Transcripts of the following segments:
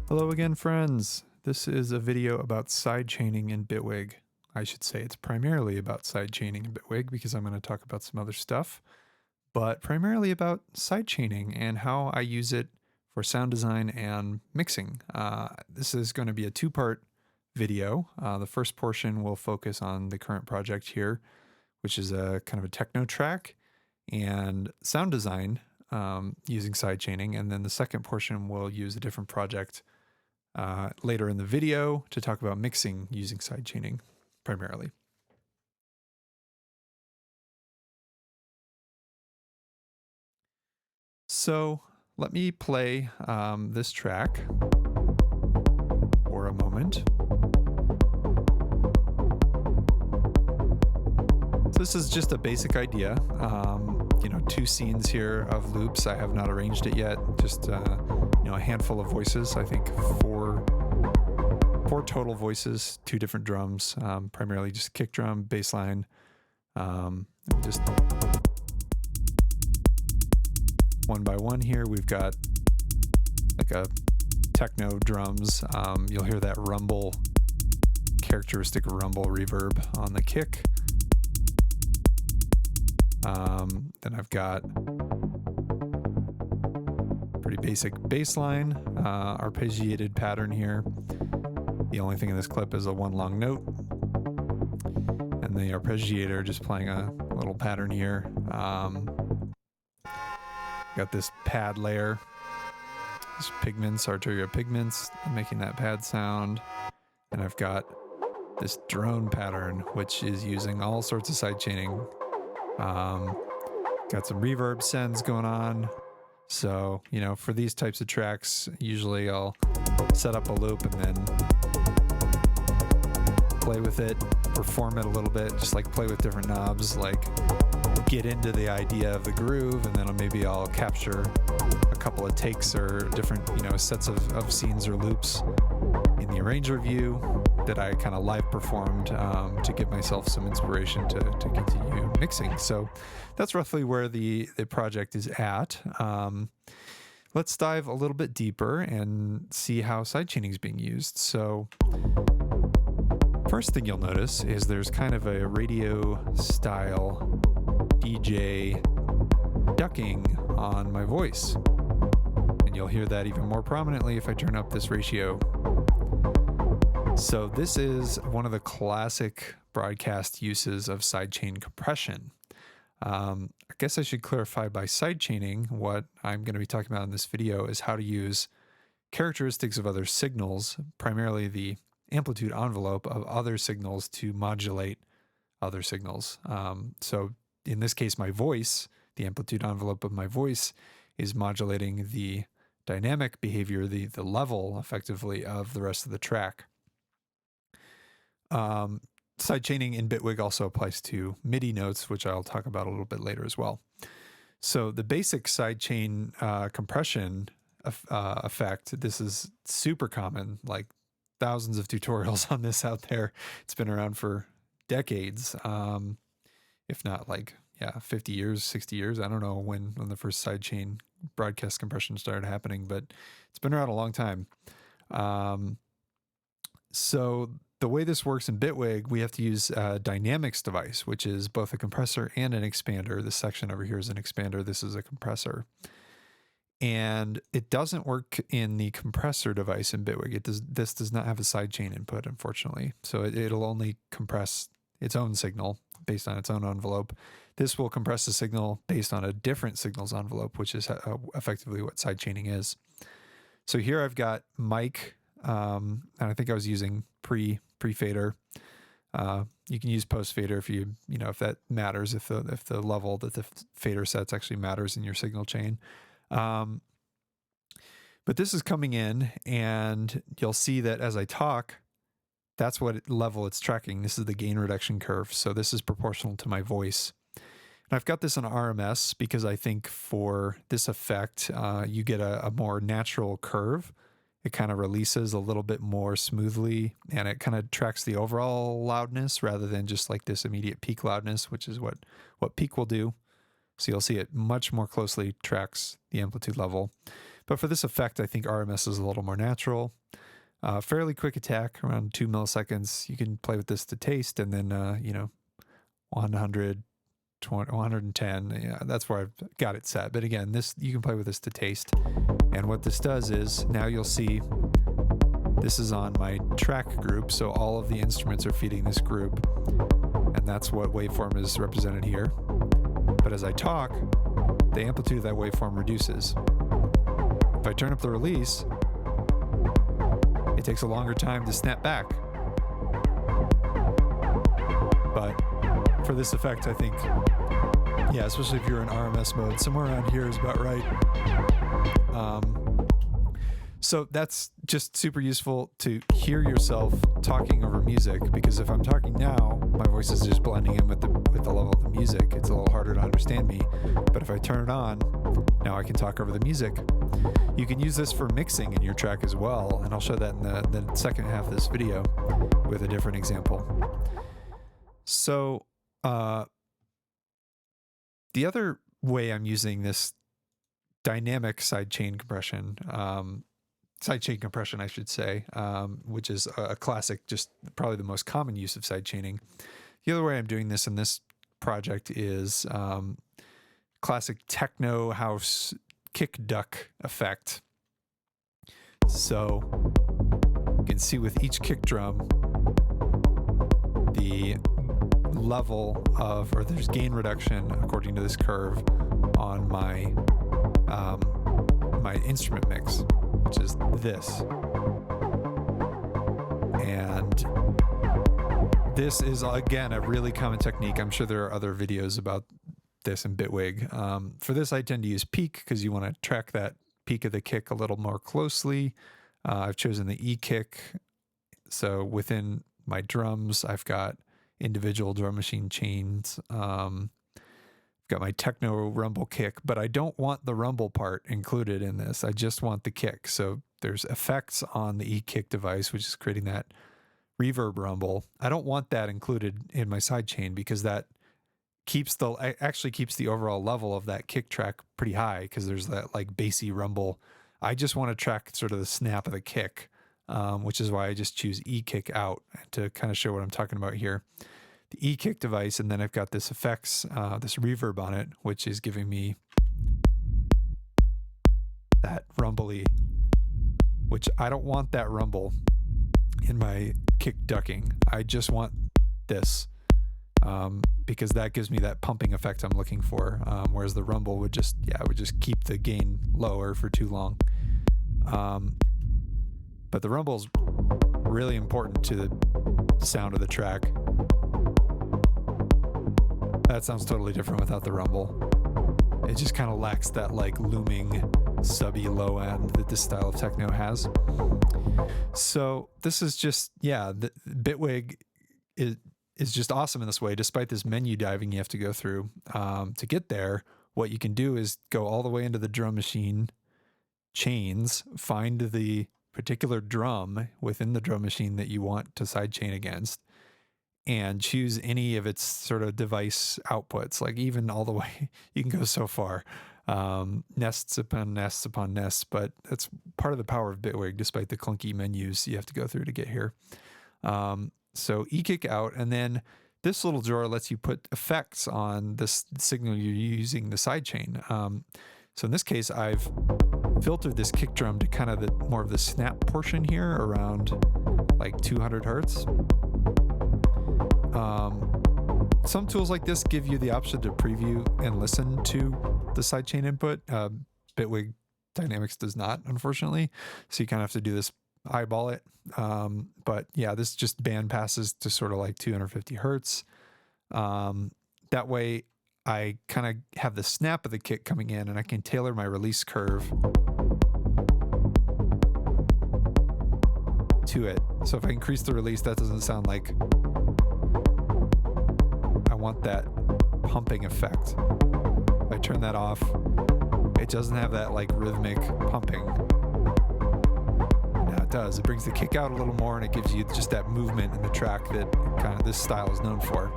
Hello again, friends. This is a video about sidechaining in Bitwig. I should say it's primarily about sidechaining in Bitwig because I'm going to talk about some other stuff, but primarily about sidechaining and how I use it for sound design and mixing. This is going to be a two-part video. The first portion will focus on the current project here, which is a kind of a techno track and sound design using sidechaining, and then the second portion will use a different project later in the video to talk about mixing using sidechaining primarily. So let me play this track for a moment. This is just a basic idea. Two scenes here of loops. I have not arranged it yet. Just a handful of voices. I think four total voices, two different drums, primarily just kick drum, bass line, just one by one here. We've got like a techno drums. You'll hear that rumble, characteristic rumble reverb on the kick. Then I've got pretty basic bass line, arpeggiated pattern here. The only thing in this clip is a one long note, and the arpeggiator just playing a little pattern here. Got this pad layer, this pigments, Arturia pigments, making that pad sound, and I've got this drone pattern, which is using all sorts of sidechaining. Got some reverb sends going on. So, for these types of tracks, usually I'll set up a loop and then play with it, perform it a little bit, just like play with different knobs, like get into the idea of the groove, and then maybe I'll capture a couple of takes or different, sets of scenes or loops in the arranger view that I kind of live performed to give myself some inspiration to continue mixing. So that's roughly where the project is at. Let's dive a little bit deeper and see how sidechaining is being used. So first thing you'll notice is there's kind of a radio style DJ ducking on my voice. And you'll hear that even more prominently if I turn up this ratio. So this is one of the classic broadcast uses of sidechain compression. I guess I should clarify by sidechaining, what I'm going to be talking about in this video is how to use characteristics of other signals, primarily the amplitude envelope of other signals, to modulate other signals. So in this case, my voice, the amplitude envelope of my voice is modulating the dynamic behavior, the level effectively of the rest of the track. Sidechaining in Bitwig also applies to MIDI notes, which I'll talk about a little bit later as well. So the basic sidechain compression effect, this is super common, like thousands of tutorials on this out there. It's been around for decades, if not 50 years, 60 years. I don't know when the first sidechain broadcast compression started happening, but it's been around a long time. So the way this works in Bitwig, we have to use a dynamics device, which is both a compressor and an expander. This section over here is an expander. This is a compressor. And it doesn't work in the compressor device in Bitwig. This does not have a sidechain input, unfortunately. So it'll only compress its own signal based on its own envelope. This will compress the signal based on a different signals envelope, which is effectively what sidechaining is. So here I've got mic, and I think I was using pre-fader. You can use post-fader if that matters, if the level that the fader sets actually matters in your signal chain. But this is coming in, and you'll see that as I talk, that's what level it's tracking. This is the gain reduction curve. So this is proportional to my voice. And I've got this on RMS because I think for this effect, you get a more natural curve. It kind of releases a little bit more smoothly, and it kind of tracks the overall loudness rather than just like this immediate peak loudness, which is what peak will do. So you'll see it much more closely tracks the amplitude level. But for this effect, I think RMS is a little more natural. Fairly quick attack, around 2 milliseconds. You can play with this to taste, and then, 100, 110. Yeah, that's where I've got it set. But again, you can play with this to taste. And what this does is, now you'll see this is on my track group, so all of the instruments are feeding this group, and that's what waveform is represented here. But as I talk, the amplitude of that waveform reduces. If I turn up the release, it takes a longer time to snap back. But for this effect, I think, yeah, especially if you're in RMS mode, somewhere around here is about right. So that's just super useful to hear yourself talking over music, because if I'm talking now, my voice is just blending in with the level of the music. It's a little harder to understand me. But if I turn it on, now I can talk over the music. You can use this for mixing in your track as well, and I'll show that in the second half of this video with a different example. So the other way I'm using this dynamic sidechain compression, sidechain compression, I should say, which is a classic, just probably the most common use of sidechaining. The other way I'm doing this in this project is classic techno house kick duck effect. So you can see with each kick drum, the level of, or there's gain reduction according to this curve on my my instrument mix, which is this. And this is, again, a really common technique. I'm sure there are other videos about this in Bitwig. For this, I tend to use peak because you want to track that peak of the kick a little more closely. I've chosen the E kick. So within my drums, I've got individual drum machine chains. Got my techno rumble kick, but I don't want the rumble part included in this. I just want the kick. So there's effects on the E kick device, which is creating that reverb rumble. I don't want that included in my sidechain because that actually keeps the overall level of that kick track pretty high, because there's that like bassy rumble. I just want to track sort of the snap of the kick, which is why I just choose E kick out to kind of show what I'm talking about here. The E kick device, and then I've got this effects, this reverb on it, which is giving me that rumbly, which I don't want that rumble in my kick ducking. I just want this, because that gives me that pumping effect I'm looking for, whereas the rumble would just keep the gain lower for too long. But the rumble's really important to the sound of the track. That sounds totally different without the rumble. It just kind of lacks that like looming subby low end that this style of techno has. So this is just, the Bitwig is just awesome in this way. Despite this menu diving you have to go through to get there, what you can do is go all the way into the drum machine chains, find the particular drum within the drum machine that you want to sidechain against, and choose any of its sort of device outputs. Like even all the way, you can go so far, nests upon nests upon nests, but that's part of the power of Bitwig, despite the clunky menus you have to go through to get here. So E kick out, and then this little drawer lets you put effects on this signal you're using the sidechain. So in this case, I've filtered this kick drum to kind of more of the snap portion here, around like 200 hertz. Some tools like this give you the option to preview and listen to the sidechain input. Bitwig Dynamics does not, unfortunately. So you kind of have to do this, eyeball it. But yeah, this just band passes to sort of like 250 hertz. That way I kind of have the snap of the kick coming in, and I can tailor my release curve to it. So if I increase the release, that doesn't sound like I want that pumping effect. If I turn that off, it doesn't have that like rhythmic pumping. Now it does. It brings the kick out a little more, and it gives you just that movement in the track that kind of this style is known for.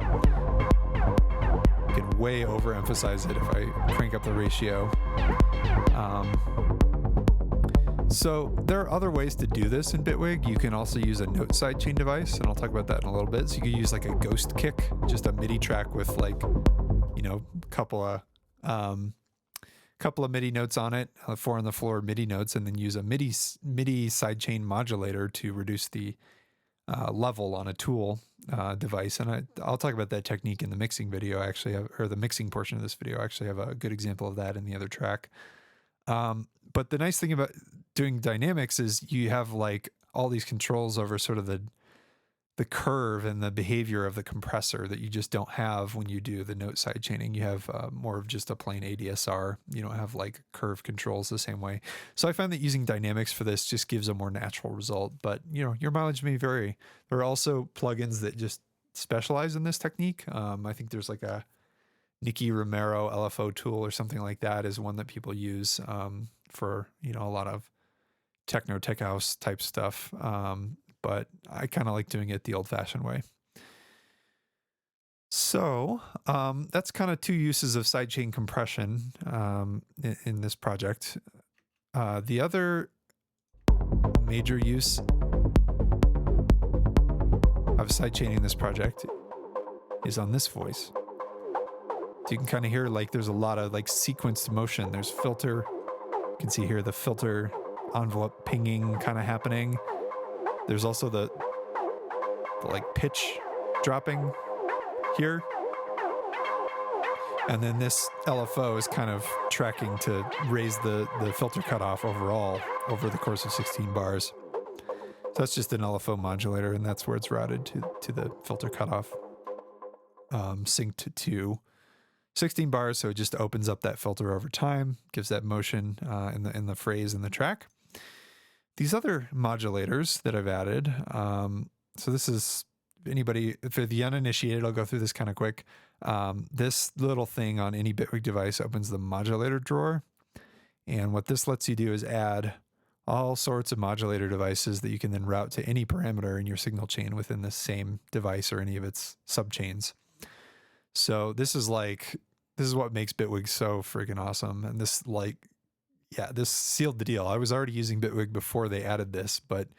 You can way overemphasize it if I crank up the ratio. So there are other ways to do this in Bitwig. You can also use a note sidechain device, and I'll talk about that in a little bit. So you could use like a ghost kick, just a MIDI track with like, you know, couple of MIDI notes on it, 4 on the floor MIDI notes, and then use a MIDI sidechain modulator to reduce the level on a tool device. And I'll talk about that technique in the mixing video. I actually have, or the mixing portion of this video, I actually have a good example of that in the other track. But the nice thing about doing dynamics is you have like all these controls over sort of the curve and the behavior of the compressor that you just don't have when you do the note sidechaining. You have more of just a plain ADSR. You don't have like curve controls the same way. So I find that using dynamics for this just gives a more natural result, but you know, your mileage may vary. There are also plugins that just specialize in this technique. I think there's like a Nicky Romero LFO tool or something like that is one that people use for, you know, a lot of techno tech house type stuff. But I kind of like doing it the old-fashioned way. So that's kind of 2 uses of sidechain compression in this project. The other major use of sidechaining in this project is on this voice. So you can kind of hear like there's a lot of like sequenced motion. There's filter. You can see here the filter envelope pinging kind of happening. There's also the like pitch dropping here. And then this LFO is kind of tracking to raise the filter cutoff overall over the course of 16 bars. So that's just an LFO modulator, and that's where it's routed to the filter cutoff, synced to 16 bars. So it just opens up that filter over time, gives that motion in the phrase in the track. These other modulators that I've added, so this is anybody, for the uninitiated, I'll go through this kind of quick. This little thing on any Bitwig device opens the modulator drawer. And what this lets you do is add all sorts of modulator devices that you can then route to any parameter in your signal chain within the same device or any of its subchains. So this is what makes Bitwig so freaking awesome. And this this sealed the deal. I was already using Bitwig before they added this, but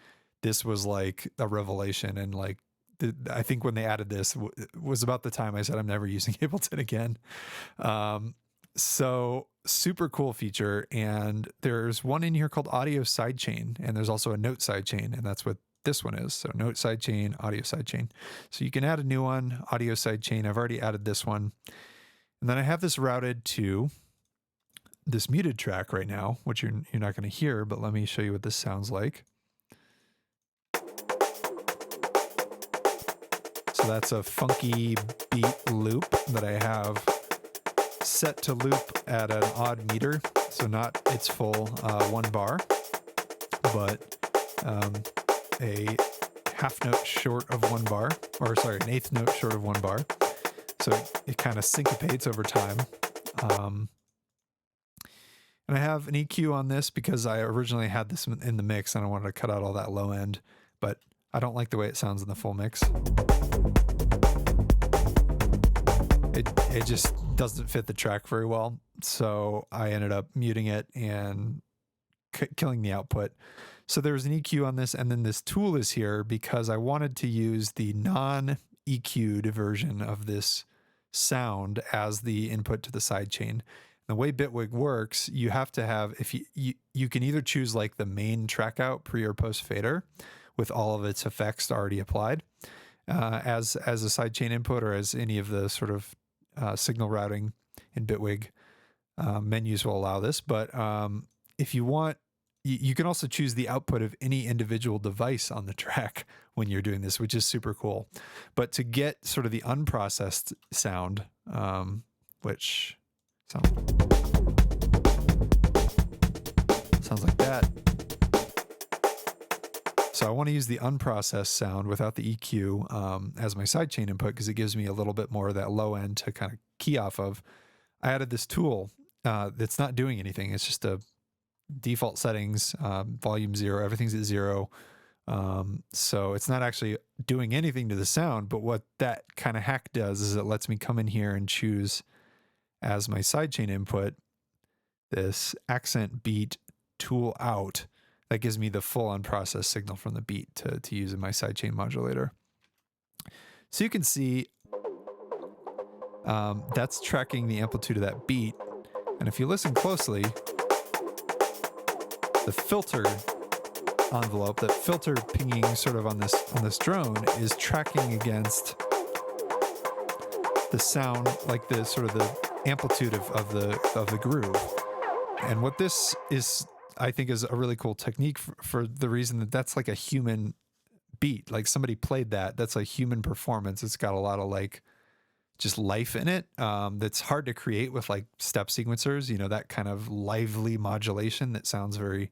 this was like a revelation. And like, I think when they added this was about the time I said, I'm never using Ableton again. So super cool feature. And there's one in here called audio sidechain, and there's also a note sidechain, and that's what this one is. So note sidechain, audio sidechain. So you can add a new one, audio sidechain. I've already added this one. And then I have this routed to this muted track right now, which you're not going to hear, but let me show you what this sounds like. So that's a funky beat loop that I have set to loop at an odd meter. So not its full 1 bar, but a half note short of 1 bar, or sorry, an eighth note short of 1 bar. So it kind of syncopates over time. And I have an EQ on this because I originally had this in the mix and I wanted to cut out all that low end, but I don't like the way it sounds in the full mix. It just doesn't fit the track very well. So I ended up muting it and killing the output. So there's an EQ on this, and then this tool is here because I wanted to use the non-EQ'd version of this sound as the input to the sidechain. The way Bitwig works, you have to have, if you can either choose like the main track out pre or post fader with all of its effects already applied as a sidechain input, or as any of the sort of signal routing in Bitwig menus will allow this. But if you want, you can also choose the output of any individual device on the track when you're doing this, which is super cool. But to get sort of the unprocessed sound, which sounds like that. So I want to use the unprocessed sound without the EQ as my sidechain input because it gives me a little bit more of that low end to kind of key off of. I added this tool that's not doing anything. It's just a default settings, volume 0, everything's at 0. So it's not actually doing anything to the sound, but what that kind of hack does is it lets me come in here and choose as my sidechain input this accent beat tool out that gives me the full unprocessed signal from the beat to use in my sidechain modulator. So you can see that's tracking the amplitude of that beat. And if you listen closely, the filter envelope, that filter pinging sort of on this drone, is tracking against the sound, like the sort of the amplitude of the groove. And what this is, I think, is a really cool technique for the reason that that's like a human beat. Like somebody played that. That's a human performance. It's got a lot of like just life in it. That's hard to create with like step sequencers, you know, that kind of lively modulation that sounds very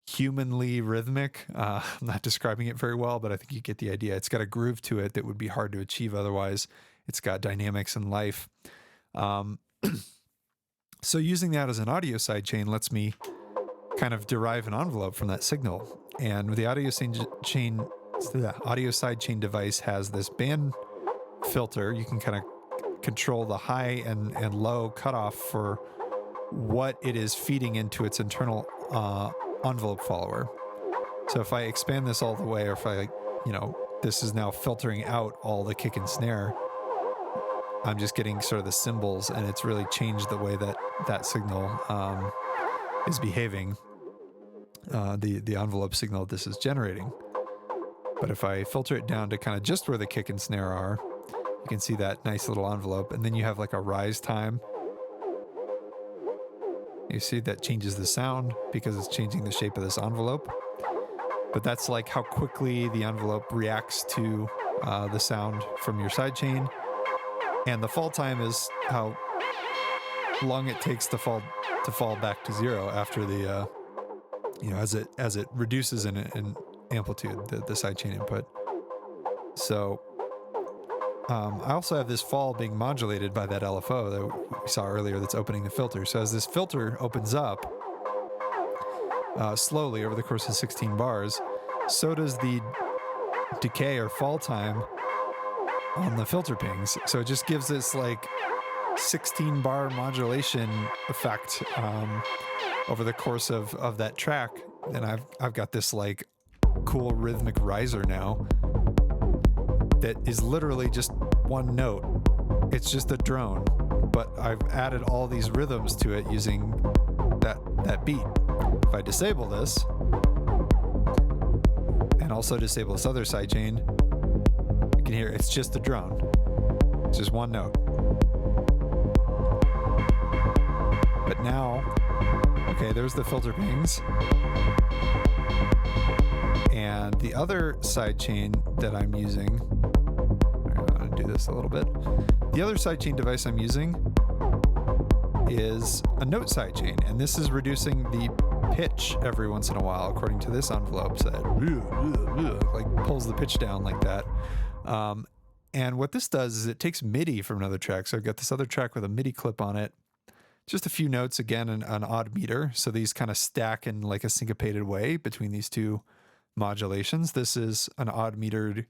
humanly rhythmic. I'm not describing it very well, but I think you get the idea. It's got a groove to it that would be hard to achieve otherwise. It's got dynamics and life. So using that as an audio sidechain lets me kind of derive an envelope from that signal. And the audio sidechain device has this band filter. You can kind of control the high and low cutoff for what it is feeding into its internal envelope follower. So if I expand this all the way, or if I, this is now filtering out all the kick and snare, I'm just getting sort of the cymbals, and it's really changed the way that signal is behaving, the envelope signal this is generating. But if I filter it down to kind of just where the kick and snare are, you can see that nice little envelope, and then you have like a rise time. You see that changes the sound because it's changing the shape of this envelope. But that's like how quickly the envelope reacts to the sound from your sidechain. And the fall time is how long it takes to fall back to zero after the as it reduces in amplitude, the sidechain input. So I also have this fall being modulated by that LFO that we saw earlier that's opening the filter. So as this filter opens up slowly over the course of 16 bars, so does the decay or fall time on the filter pings. So it just gives this like 16 bar modulation effect over the course of that track. And I've got this like cool rhythmic riser now that is literally just one note. It's just a drone, but I've added all these rhythms to it using that beat. If I disable this and also disable this other sidechain, you can hear it's just a drone. It's just one note. But now, okay, there's the filter pings. And the other sidechain that I'm using, I'm going to do this a little bit. The other sidechain device I'm using is a note sidechain, and this is reducing the pitch every once in a while, according to this envelope. So that like pulls the pitch down like that. And what this does is it takes MIDI from another track. So I've got this other track with a MIDI clip on it. Just a few notes, again, an odd meter. So these kind of stack in like a syncopated way between these two modulations. This is an odd metered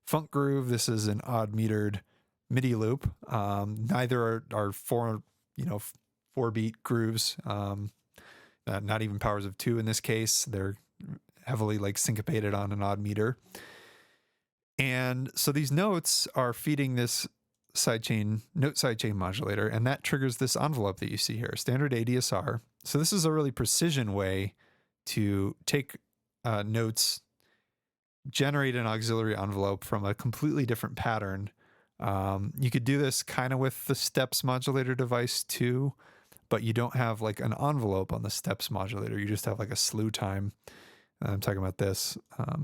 funk groove. This is an odd metered MIDI loop. Neither are four beat grooves. Not even powers of two in this case. They're heavily like syncopated on an odd meter. And so these notes are feeding this note sidechain modulator, and that triggers this envelope that you see here, standard ADSR. So this is a really precision way to take notes, generate an auxiliary envelope from a completely different pattern. You could do this kind of with the steps modulator device too, but you don't have like an envelope on the steps modulator. You just have like a slew time. I'm talking about this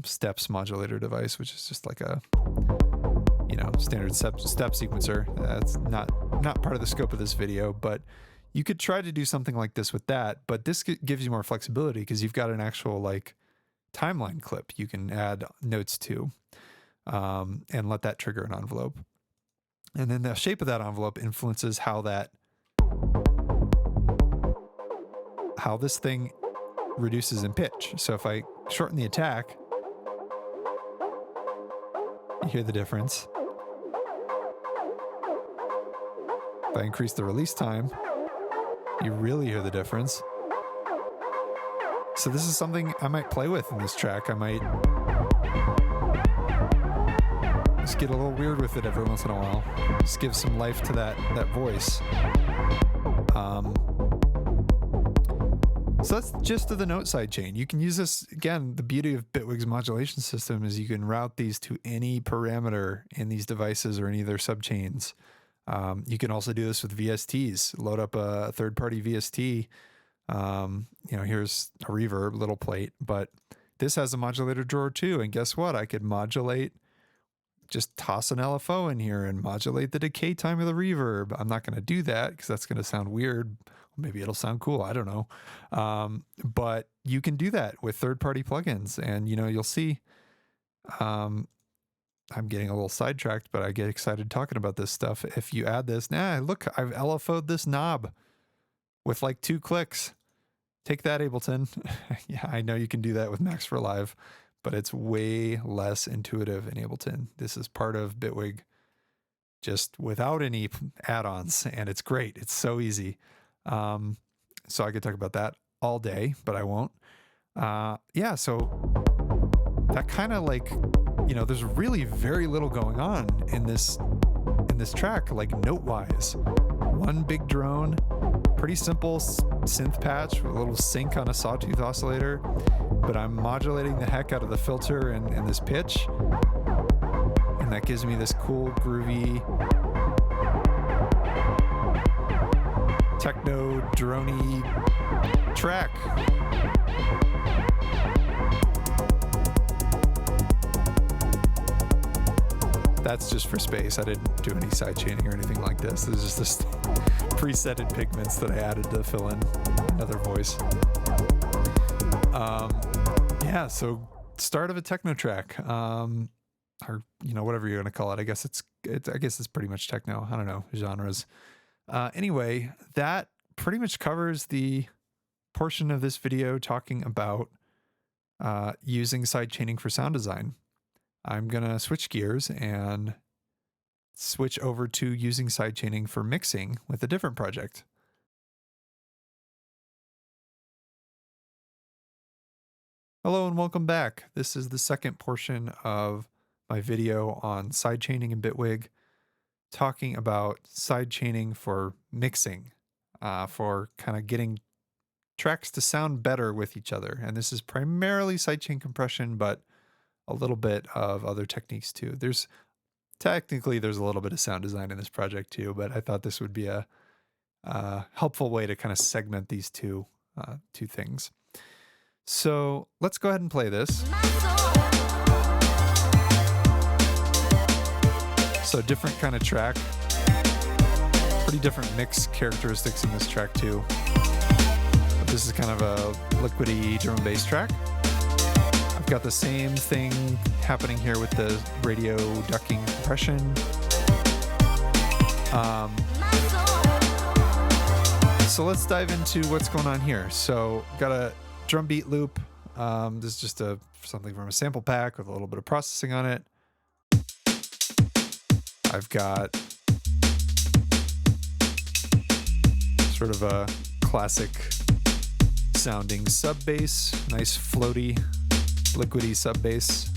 steps modulator device, which is just like a standard step sequencer. That's not part of the scope of this video, but you could try to do something like this with that. But this gives you more flexibility because you've got an actual like timeline clip you can add notes to and let that trigger an envelope. And then the shape of that envelope influences how this thing reduces in pitch. So if I shorten the attack, you hear the difference. If I increase the release time, you really hear the difference. So this is something I might play with in this track. I might just get a little weird with it every once in a while. Just give some life to that voice. So that's just the note sidechain. You can use this, again, the beauty of Bitwig's modulation system is you can route these to any parameter in these devices or any of their subchains. You can also do this with VSTs. Load up a third-party VST. Here's a reverb, little plate, but this has a modulator drawer too. And guess what? I could modulate, just toss an LFO in here and modulate the decay time of the reverb. I'm not going to do that because that's going to sound weird. Maybe it'll sound cool. I don't know. But you can do that with third-party plugins. And, you'll see, I'm getting a little sidetracked, but I get excited talking about this stuff. If you add this, look, I've LFO'd this knob with like 2 clicks. Take that, Ableton. Yeah, I know you can do that with Max for Live, but it's way less intuitive in Ableton. This is part of Bitwig just without any add-ons, and it's great. It's so easy. So I could talk about that all day, but I won't. So that kind of like, there's really very little going on in this track, like note-wise. One big drone, pretty simple synth patch with a little sync on a sawtooth oscillator, but I'm modulating the heck out of the filter and this pitch, and that gives me this cool, groovy, techno droney track. That's just for space. I didn't do any sidechaining or anything like this. This is just presetted pigments that I added to fill in another voice. So start of a techno track, or whatever you're gonna call it. I guess it's pretty much techno. I don't know, genres. Anyway, that pretty much covers the portion of this video talking about using sidechaining for sound design. I'm going to switch gears and switch over to using sidechaining for mixing with a different project. Hello and welcome back. This is the second portion of my video on sidechaining in Bitwig, talking about sidechaining for mixing, for kind of getting tracks to sound better with each other. And this is primarily sidechain compression, but a little bit of other techniques too. There's a little bit of sound design in this project too, but I thought this would be a helpful way to kind of segment these two things. So let's go ahead and play this. So different kind of track, pretty different mix characteristics in this track too. But this is kind of a liquidy drum and bass track. I've got the same thing happening here with the radio ducking compression. So let's dive into what's going on here. So got a drum beat loop. This is just something from a sample pack with a little bit of processing on it. I've got sort of a classic sounding sub bass, nice floaty, liquidy sub bass.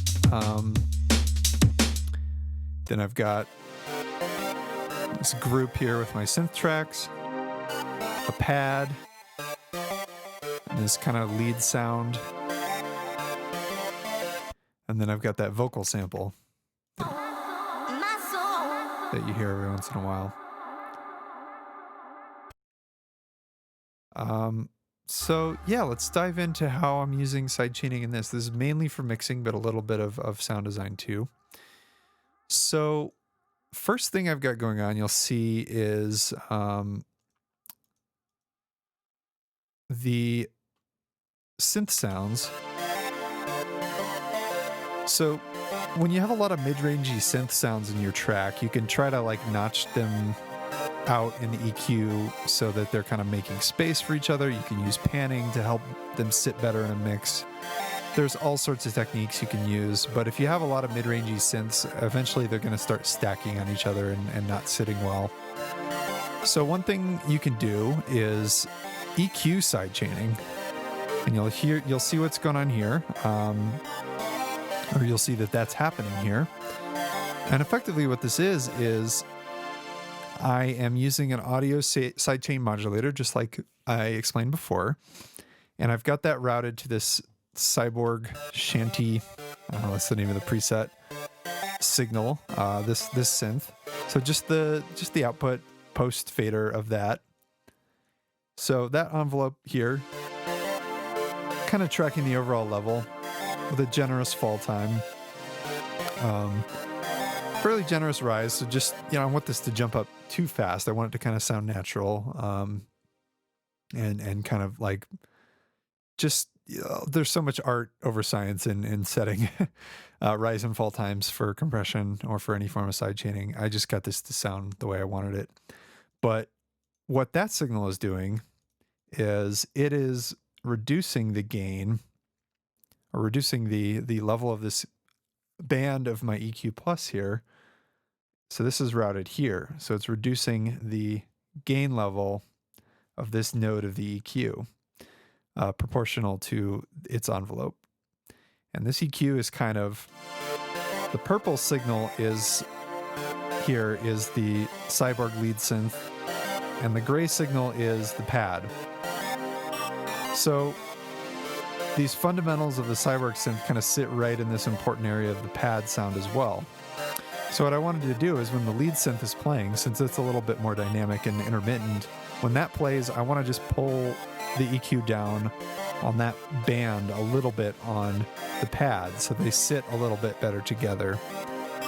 Then I've got this group here with my synth tracks, a pad, and this kind of lead sound. And then I've got that vocal sample that you hear every once in a while. So yeah, let's dive into how I'm using sidechaining in this. This is mainly for mixing, but a little bit of sound design too. So first thing I've got going on, you'll see, is the synth sounds. So when you have a lot of mid-rangey synth sounds in your track, you can try to like notch them out in the EQ so that they're kind of making space for each other. You can use panning to help them sit better in a mix. There's all sorts of techniques you can use, but if you have a lot of mid-rangey synths, eventually they're going to start stacking on each other and not sitting well. So one thing you can do is EQ sidechaining. And you'll see what's going on here, or you'll see that that's happening here. And effectively what this is I am using an audio sidechain modulator, just like I explained before. And I've got that routed to this Cyborg Shanty, that's the name of the preset, signal, this synth. So just the output post fader of that. So that envelope here, kind of tracking the overall level with a generous fall time. Fairly generous rise, so just, I want this to jump up too fast. I want it to kind of sound natural, and kind of like just, there's so much art over science in setting rise and fall times for compression or for any form of sidechaining. I just got this to sound the way I wanted it. But what that signal is doing is it is reducing the gain, or reducing the level of this band of my EQ plus here. So this is routed here. So it's reducing the gain level of this node of the EQ, proportional to its envelope. And this EQ is kind of, the purple signal is here is the Cyborg lead synth, and the gray signal is the pad. So these fundamentals of the Cyborg synth kind of sit right in this important area of the pad sound as well. So what I wanted to do is when the lead synth is playing, since it's a little bit more dynamic and intermittent, when that plays, I want to just pull the EQ down on that band a little bit on the pad so they sit a little bit better together.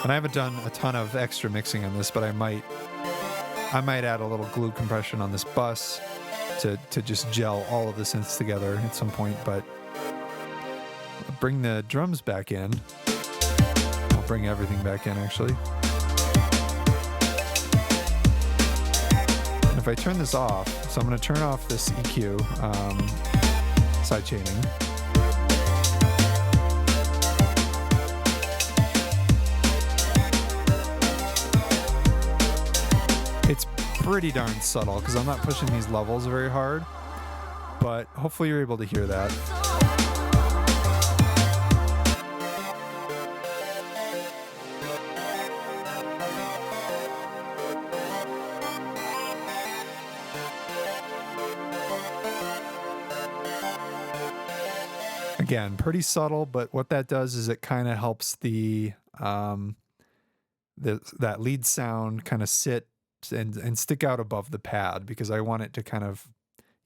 And I haven't done a ton of extra mixing on this, but I might add a little glue compression on this bus to just gel all of the synths together at some point. But I'll bring the drums back in. I'll bring everything back in, actually. And if I turn this off, so I'm going to turn off this EQ, sidechaining. It's pretty darn subtle because I'm not pushing these levels very hard, but hopefully you're able to hear that. Again, pretty subtle, but what that does is it kind of helps that lead sound kind of sit and stick out above the pad, because I want it to kind of,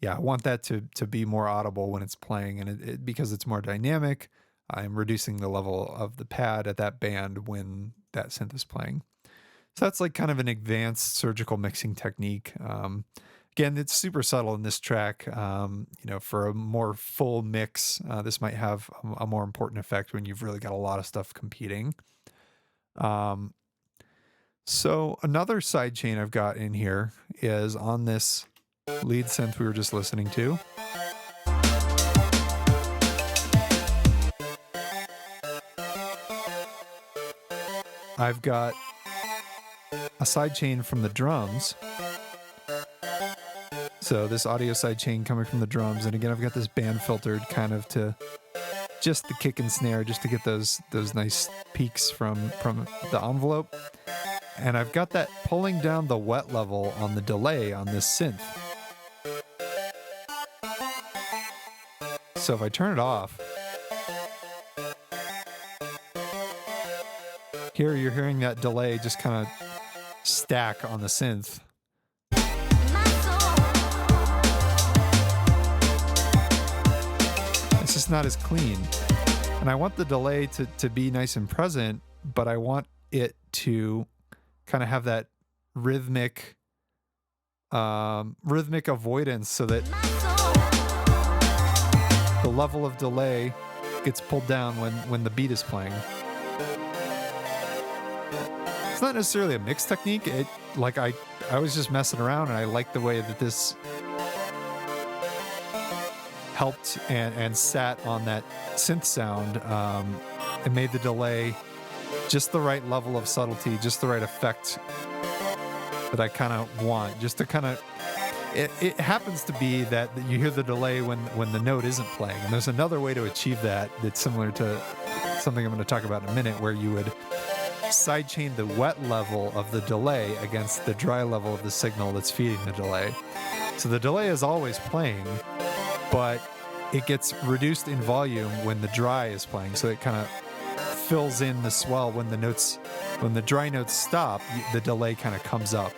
I want that to be more audible when it's playing, and because it's more dynamic, I'm reducing the level of the pad at that band when that synth is playing. So that's like kind of an advanced surgical mixing technique. Again, it's super subtle in this track. For a more full mix, this might have a more important effect when you've really got a lot of stuff competing. So another sidechain I've got in here is on this lead synth we were just listening to. I've got a sidechain from the drums. So this audio sidechain coming from the drums, and again I've got this band filtered kind of to just the kick and snare, just to get those nice peaks from the envelope. And I've got that pulling down the wet level on the delay on this synth. So if I turn it off, here you're hearing that delay just kind of stack on the synth. It's just not as clean. And I want the delay to be nice and present, but I want it to kind of have that rhythmic avoidance so that the level of delay gets pulled down when the beat is playing. It's not necessarily a mix technique. I was just messing around, and I like the way that this helped and sat on that synth sound. It made the delay just the right level of subtlety, just the right effect that I kind of want, just to kind of it happens to be that you hear the delay when the note isn't playing. And there's another way to achieve that that's similar to something I'm going to talk about in a minute, where you would sidechain the wet level of the delay against the dry level of the signal that's feeding the delay. So the delay is always playing, but it gets reduced in volume when the dry is playing. So it kind of fills in the swell when the dry notes stop, the delay kind of comes up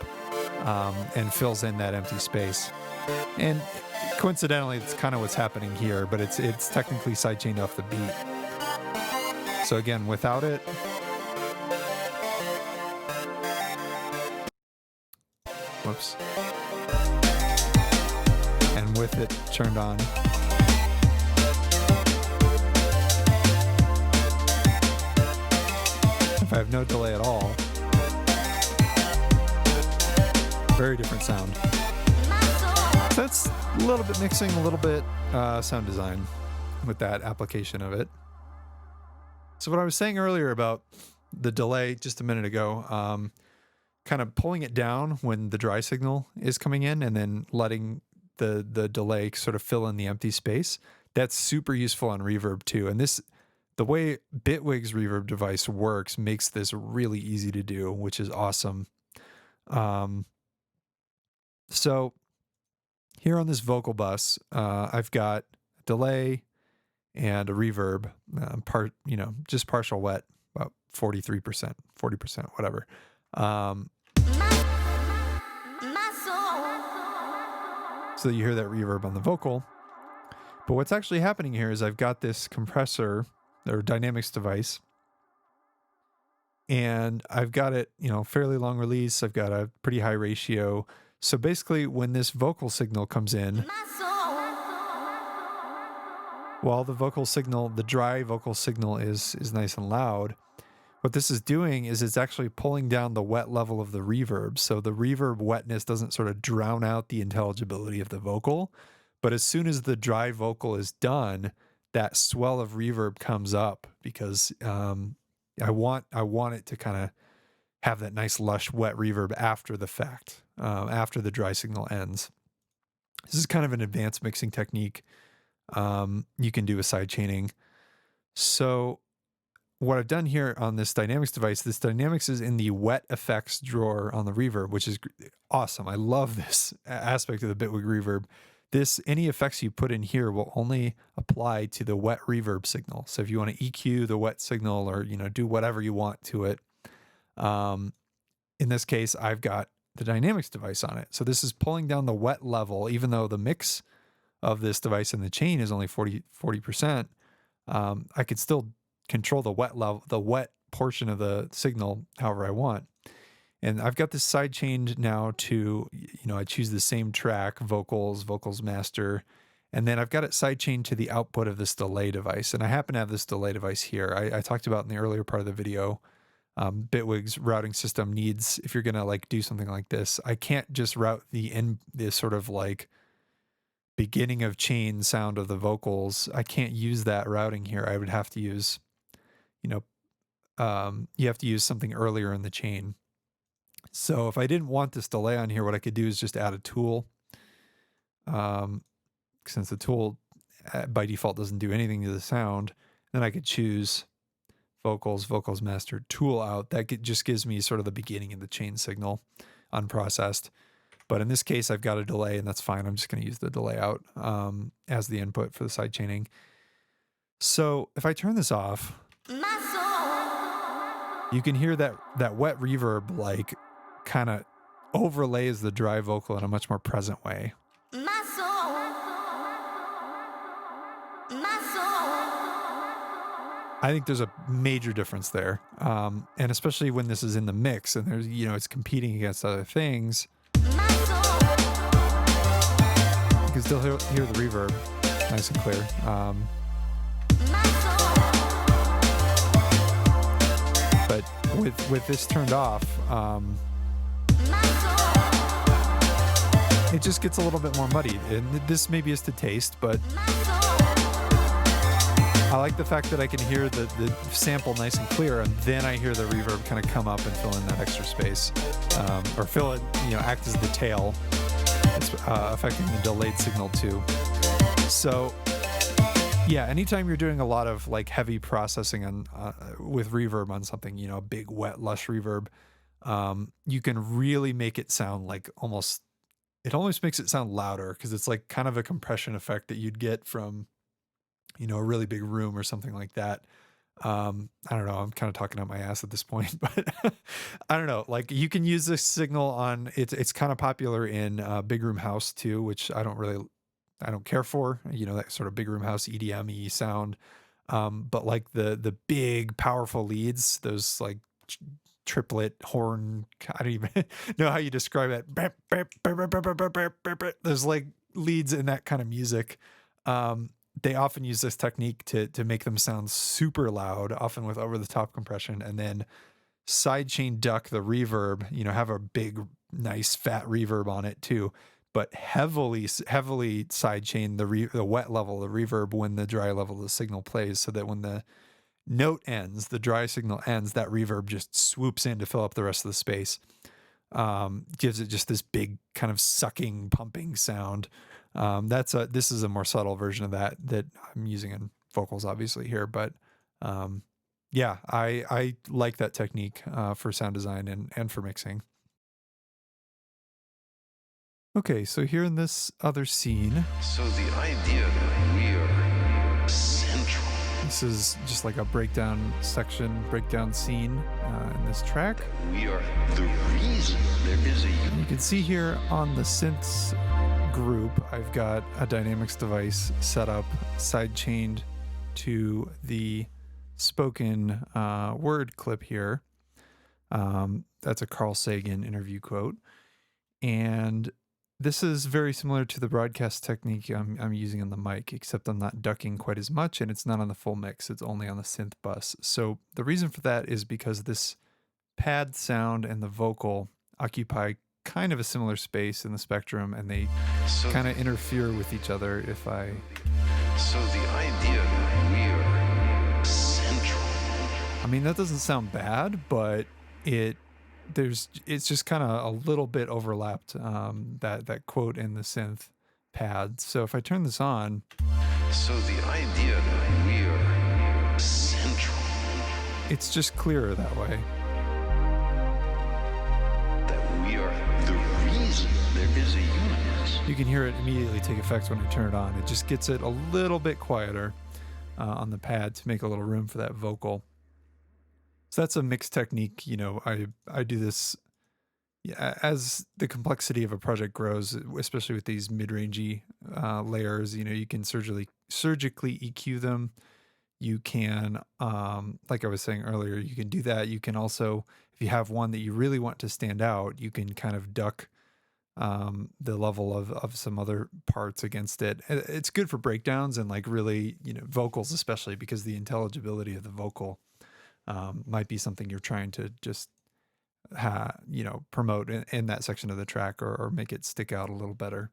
and fills in that empty space. And coincidentally, it's kind of what's happening here, but it's technically sidechained off the beat. So again, without it, whoops, and with it turned on, if I have no delay at all, very different sound. So that's a little bit mixing, a little bit sound design with that application of it. So what I was saying earlier about the delay just a minute ago, kind of pulling it down when the dry signal is coming in and then letting the delay sort of fill in the empty space, that's super useful on reverb too. And the way Bitwig's reverb device works makes this really easy to do, which is awesome. So here on this vocal bus, I've got a delay and a reverb, just partial wet, about 43%, 40%, whatever. So you hear that reverb on the vocal. But what's actually happening here is I've got this compressor or dynamics device, and I've got it, fairly long release. I've got a pretty high ratio. So basically when this vocal signal comes in, while the dry vocal signal is nice and loud, what this is doing is it's actually pulling down the wet level of the reverb. So the reverb wetness doesn't sort of drown out the intelligibility of the vocal, but as soon as the dry vocal is done, that swell of reverb comes up because I want it to kind of have that nice lush wet reverb after the fact, after the dry signal ends. This is kind of an advanced mixing technique. You can do a sidechaining. So what I've done here on this dynamics device, this dynamics is in the wet effects drawer on the reverb, which is awesome. I love this aspect of the Bitwig reverb. Any effects you put in here will only apply to the wet reverb signal. So if you want to EQ the wet signal or, do whatever you want to it, in this case, I've got the dynamics device on it. So this is pulling down the wet level, even though the mix of this device in the chain is only 40%. I could still control the wet level, the wet portion of the signal however I want. And I've got this side chained now to, I choose the same track, vocals master, and then I've got it side chained to the output of this delay device. And I happen to have this delay device here. I talked about in the earlier part of the video, Bitwig's routing system needs, if you're going to do something like this, I can't just route the sort of beginning of chain sound of the vocals. I can't use that routing here. I would have to use, you have to use something earlier in the chain. So if I didn't want this delay on here, what I could do is just add a tool. Since the tool by default doesn't do anything to the sound, then I could choose vocals master tool out. That just gives me sort of the beginning of the chain signal unprocessed. But in this case, I've got a delay, and that's fine. I'm just going to use the delay out as the input for the side chaining. So if I turn this off, you can hear that wet reverb kind of overlays the dry vocal in a much more present way. I think there's a major difference there. And especially when this is in the mix and there's, it's competing against other things. You can still hear the reverb nice and clear. But with this turned off, it just gets a little bit more muddied. And this maybe is to taste, but I like the fact that I can hear the sample nice and clear, and then I hear the reverb kind of come up and fill in that extra space, or fill it, act as the tail It's affecting the delayed signal too. So yeah, anytime you're doing a lot of like heavy processing on with reverb on something, you know, big, wet, lush reverb, you can really make it sound like it almost makes it sound louder because it's like kind of a compression effect that you'd get from, you know, a really big room or something like that. I don't know. I'm kind of talking out my ass at this point, but I don't know. Like you can use this signal on it's kind of popular in big room house too, which I don't care for, you know, that sort of big room house EDM-y sound. But like the big powerful leads, those like triplet horn, I don't even know how you describe it. There's like leads in that kind of music. They often use this technique to make them sound super loud, often with over the top compression, and then sidechain duck the reverb, you know, have a big, nice fat reverb on it too, but heavily sidechain the wet level of the reverb when the dry level of the signal plays, so that when the note ends, the dry signal ends, that reverb just swoops in to fill up the rest of the space. Gives it just this big kind of sucking, pumping sound. This is a more subtle version of that I'm using in vocals, obviously here, but yeah, I like that technique for sound design and for mixing. Okay, so here in this other scene, So the idea that we are central. this is just like a breakdown scene in this track. We are the reason there is a You can see here on the synths group, I've got a dynamics device set up, sidechained to the spoken word clip here. That's a Carl Sagan interview quote. And this is very similar to the broadcast technique I'm using on the mic, except I'm not ducking quite as much, and it's not on the full mix. It's only on the synth bus. So the reason for that is because this pad sound and the vocal occupy kind of a similar space in the spectrum, and they kind of interfere with each other if I... So the idea that we are central. I mean, that doesn't sound bad, but it's just kind of a little bit overlapped, that quote in the synth pad. So if I turn this on... So the idea that we are central. It's just clearer that way. That we are the reason there is a universe. You can hear it immediately take effect when I turn it on. It just gets it a little bit quieter on the pad to make a little room for that vocal. So that's a mix technique. You know, I do this as the complexity of a project grows, especially with these mid-rangey layers. You know, you can surgically EQ them. You can, like I was saying earlier, you can do that. You can also, if you have one that you really want to stand out, you can kind of duck the level of some other parts against it. It's good for breakdowns and like really, you know, vocals, especially because the intelligibility of the vocal might be something you're trying to just, you know, promote in that section of the track or make it stick out a little better.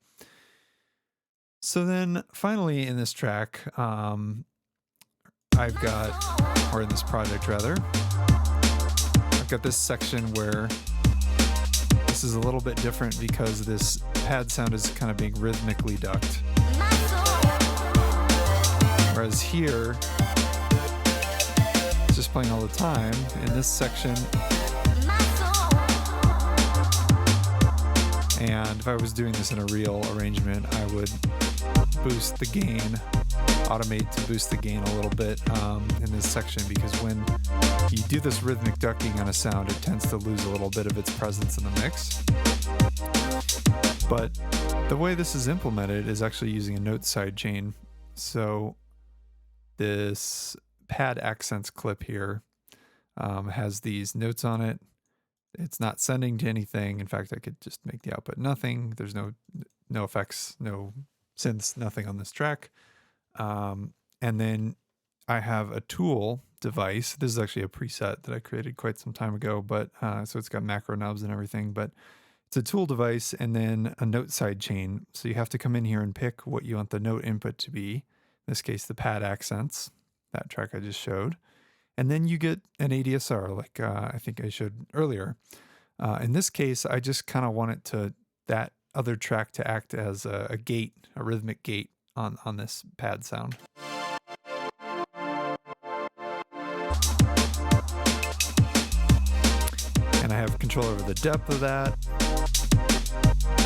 So then finally in this track, I've got, or in this project rather, I've got this section where this is a little bit different because this pad sound is kind of being rhythmically ducked. Whereas here, it's just playing all the time. In this section, and if I was doing this in a real arrangement, I would boost the gain, automate to boost the gain a little bit in this section, because when you do this rhythmic ducking on a sound, it tends to lose a little bit of its presence in the mix. But the way this is implemented is actually using a note sidechain. So this pad accents clip here has these notes on it. It's not sending to anything. In fact, I could just make the output nothing. There's no effects, no synths, nothing on this track. And then I have a tool device. This is actually a preset that I created quite some time ago, but so it's got macro knobs and everything, but it's a tool device and then a note sidechain. So you have to come in here and pick what you want the note input to be. In this case, the pad accents, that track I just showed. And then you get an ADSR like I think I showed earlier. In this case, I just kind of want it to, that other track to act as a gate, a rhythmic gate on this pad sound. And I have control over the depth of that.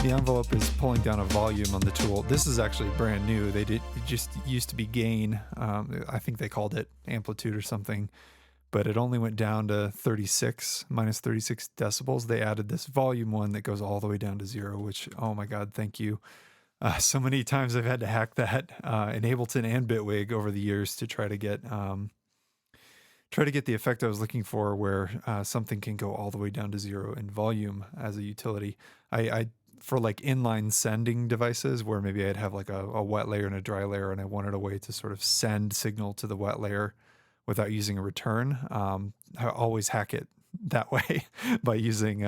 The envelope is pulling down a volume on the tool. This is actually brand new. It just used to be gain. I think they called it amplitude or something, but it only went down to minus 36 decibels. They added this volume one that goes all the way down to 0, which, oh my God, thank you. So many times I've had to hack that in Ableton and Bitwig over the years to try to get the effect I was looking for, where something can go all the way down to 0 in volume as a utility. I for like inline sending devices where maybe I'd have like a wet layer and a dry layer, and I wanted a way to sort of send signal to the wet layer without using a return. I always hack it that way by using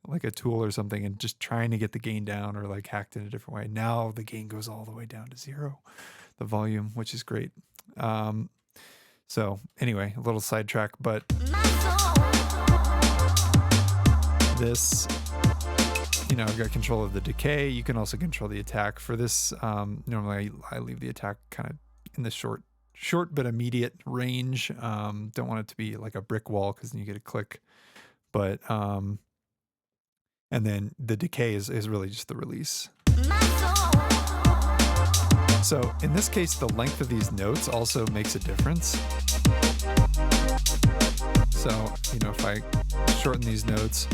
like a tool or something and just trying to get the gain down, or like hacked in a different way. Now the gain goes all the way down to 0, the volume, which is great. So anyway, a little sidetrack, but this, I've got control of the decay. You can also control the attack for this. Normally I leave the attack kind of in the short but immediate range. Don't want it to be like a brick wall, because then you get a click. But and then the decay is really just the release. So in this case, the length of these notes also makes a difference. So, if I shorten these notes,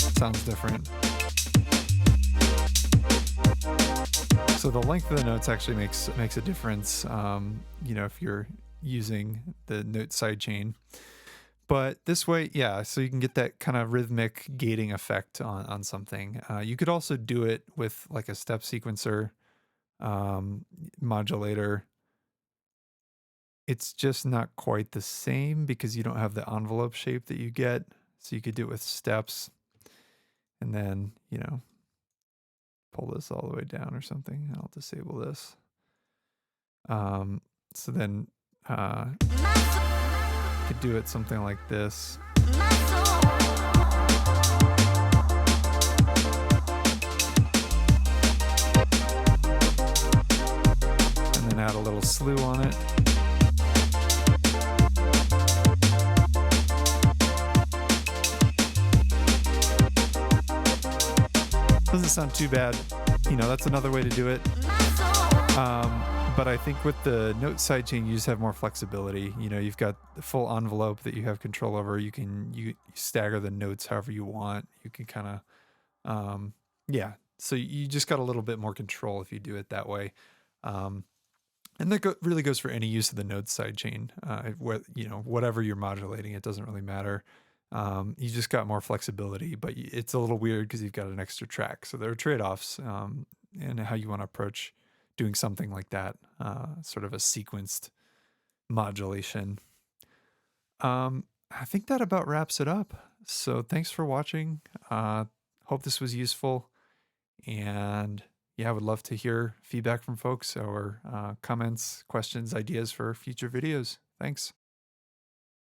it sounds different. So the length of the notes actually makes a difference, if you're using the note sidechain. But this way, yeah, so you can get that kind of rhythmic gating effect on something. You could also do it with like a step sequencer modulator. It's just not quite the same because you don't have the envelope shape that you get. So you could do it with steps and then, pull this all the way down or something. I'll disable this. So then could do it something like this. And then add a little slew on it. Doesn't sound too bad. That's another way to do it. But I think with the note sidechain, you just have more flexibility. You've got the full envelope that you have control over. You stagger the notes however you want. You can kind of, So you just got a little bit more control if you do it that way. And that really goes for any use of the note sidechain. Whatever you're modulating, it doesn't really matter. You just got more flexibility, but it's a little weird because you've got an extra track. So there are trade-offs in how you want to approach doing something like that, sort of a sequenced modulation. I think that about wraps it up. So thanks for watching. Hope this was useful. And I would love to hear feedback from folks, or comments, questions, ideas for future videos. Thanks.